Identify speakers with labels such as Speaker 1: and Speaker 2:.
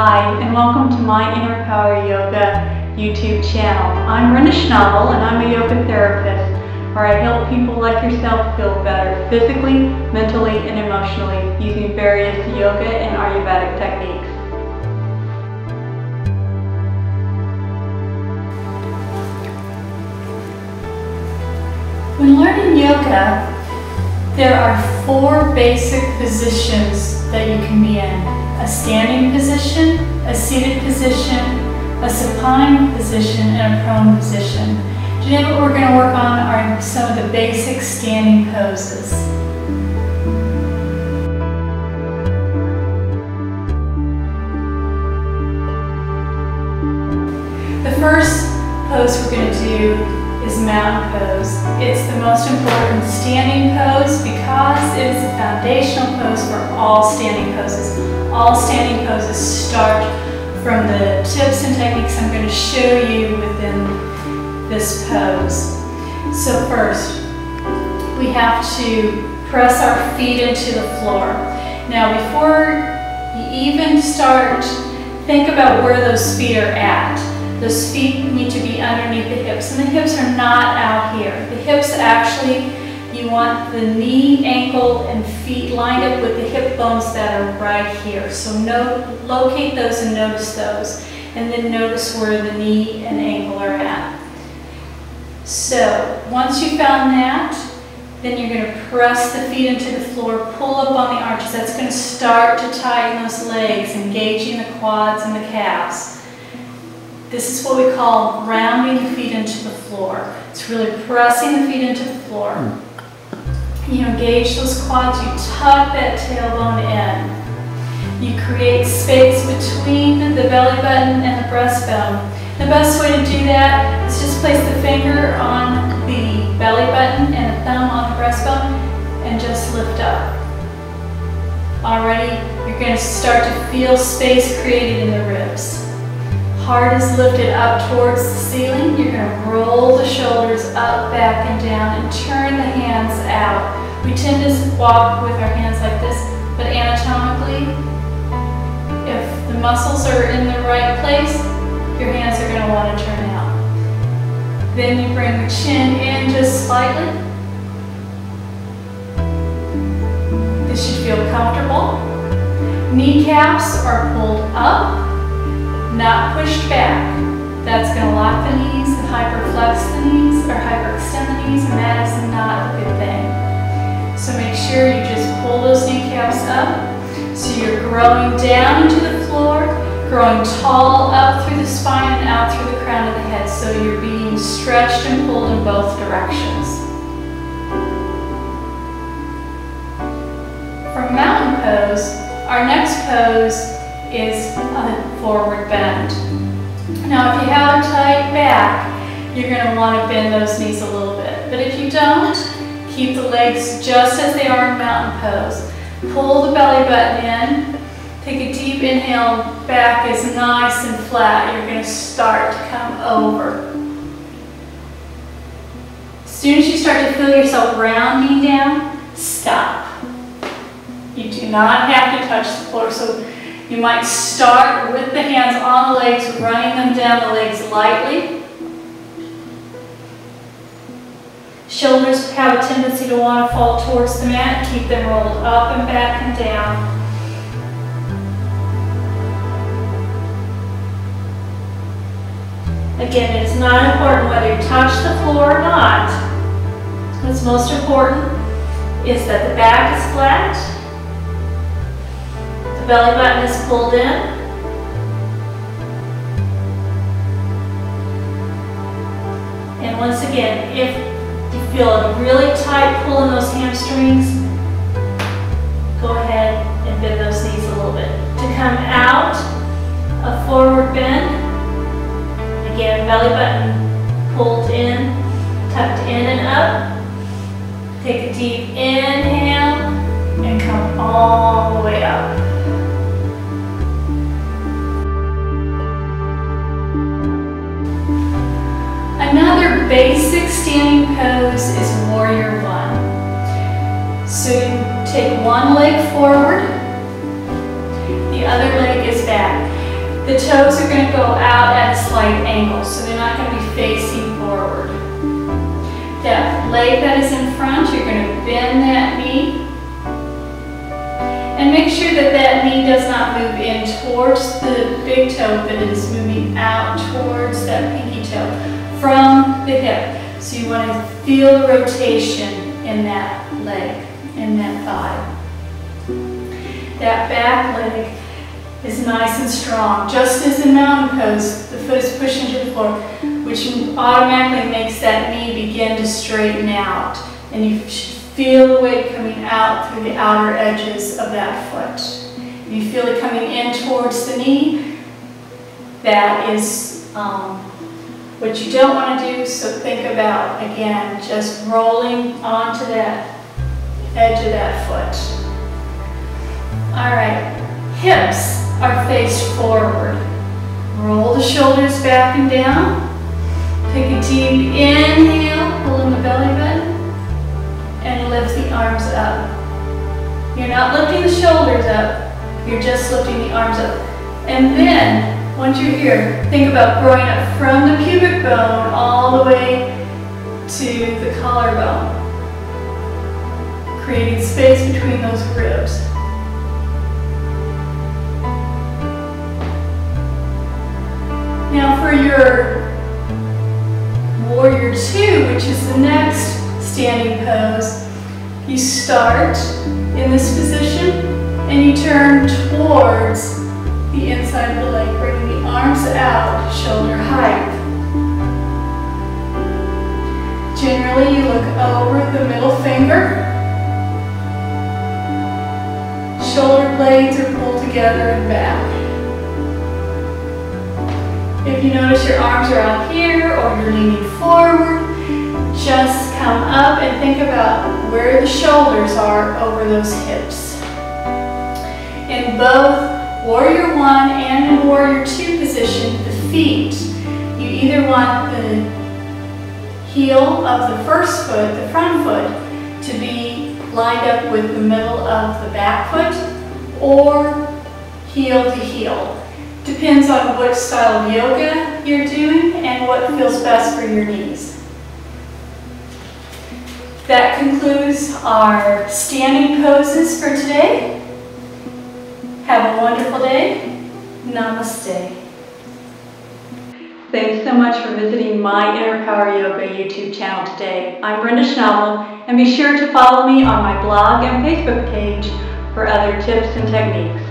Speaker 1: Hi, and welcome to my Inner Power Yoga YouTube channel. I'm Brenda Schnabel, and I'm a yoga therapist, where I help people like yourself feel better physically, mentally, and emotionally using various yoga and Ayurvedic techniques.
Speaker 2: When learning yoga, there are 4 basic positions that you can be in. A standing position, a seated position, a supine position, and a prone position. Today what we're going to work on are some of the basic standing poses. The first pose we're going to do is mountain pose. It's the most important standing pose because it is a foundational pose for all standing poses. All standing poses start from the tips and techniques I'm going to show you within this pose. So first, we have to press our feet into the floor. Now before you even start, think about where those feet are at. Those feet need to be underneath the hips, and the hips are not out here. The hips actually, you want the knee, ankle, and feet lined up with the hip bones that are right here. So locate those and notice those, and then notice where the knee and ankle are at. So once you found that, then you're going to press the feet into the floor, pull up on the arches. That's going to start to tighten those legs, engaging the quads and the calves. This is what we call grounding the feet into the floor. It's really pressing the feet into the floor. You engage those quads, you tuck that tailbone in. You create space between the belly button and the breastbone. The best way to do that is just place the finger on the belly button and the thumb on the breastbone and just lift up. Already, you're going to start to feel space created in the ribs. Heart is lifted up towards the ceiling. You're going to roll the shoulders up, back, and down, and turn the hands out. We tend to walk with our hands like this, but anatomically, if the muscles are in the right place, your hands are going to want to turn out. Then you bring the chin in just slightly. This should feel comfortable. Kneecaps are pulled up, not pushed back. That's going to lock the knees and hyperflex the knees or hyperextend the knees, and that is not a good thing. So make sure you just pull those kneecaps up. So you're growing down into the floor, growing tall up through the spine and out through the crown of the head. So you're being stretched and pulled in both directions. For mountain pose, our next pose is a forward bend. Now if you have a tight back, you're going to want to bend those knees a little bit. But if you don't, keep the legs just as they are in mountain pose. Pull the belly button in. Take a deep inhale, back is nice and flat. You're going to start to come over. As soon as you start to feel yourself rounding down, stop. You do not have to touch the floor. So you might start with the hands on the legs, running them down the legs lightly. Shoulders have a tendency to want to fall towards the mat. Keep them rolled up and back and down. Again, it is not important whether you touch the floor or not. What's most important is that the back is flat, belly button is pulled in. And once again, if you feel a really tight pull in those hamstrings, go ahead and bend those knees a little bit. To come out, a forward bend. Again, belly button pulled in, tucked in and up. Take a deep inhale and come all the way up. Another basic standing pose is Warrior One. So you take one leg forward, the other leg is back. The toes are going to go out at a slight angle, so they're not going to be facing forward. That leg that is in front, you're going to bend that knee. And make sure that that knee does not move in towards the big toe, but it is moving out towards that pinky toe from the hip. So you want to feel the rotation in that leg, in that thigh. That back leg is nice and strong. Just as in mountain pose, the foot is pushed into the floor, which automatically makes that knee begin to straighten out. And you should feel the weight coming out through the outer edges of that foot. If you feel it coming in towards the knee, that is what you don't want to do. So think about, again, just rolling onto that edge of that foot. All right, hips are faced forward. Roll the shoulders back and down. Take a deep inhale, pull in the belly button, and lift the arms up. You're not lifting the shoulders up, you're just lifting the arms up. And then, once you're here, think about growing up from the pubic bone all the way to the collarbone, creating space between those ribs. Now for your Warrior Two, which is the next standing pose, you start in this position and you turn towards the inside of the leg, bringing the arms out, shoulder height. Generally, you look over the middle finger. Shoulder blades are pulled together and back. If you notice your arms are out here or you're leaning forward, just come up and think about where the shoulders are over those hips. In both Warrior One and in Warrior Two position, the feet, you either want the heel of the first foot, the front foot, to be lined up with the middle of the back foot, or heel to heel. Depends on what style of yoga you're doing and what feels best for your knees. That concludes our standing poses for today. Have a wonderful day. Namaste.
Speaker 1: Thanks so much for visiting my Inner Power Yoga YouTube channel today. I'm Brenda Schnabel, and be sure to follow me on my blog and Facebook page for other tips and techniques.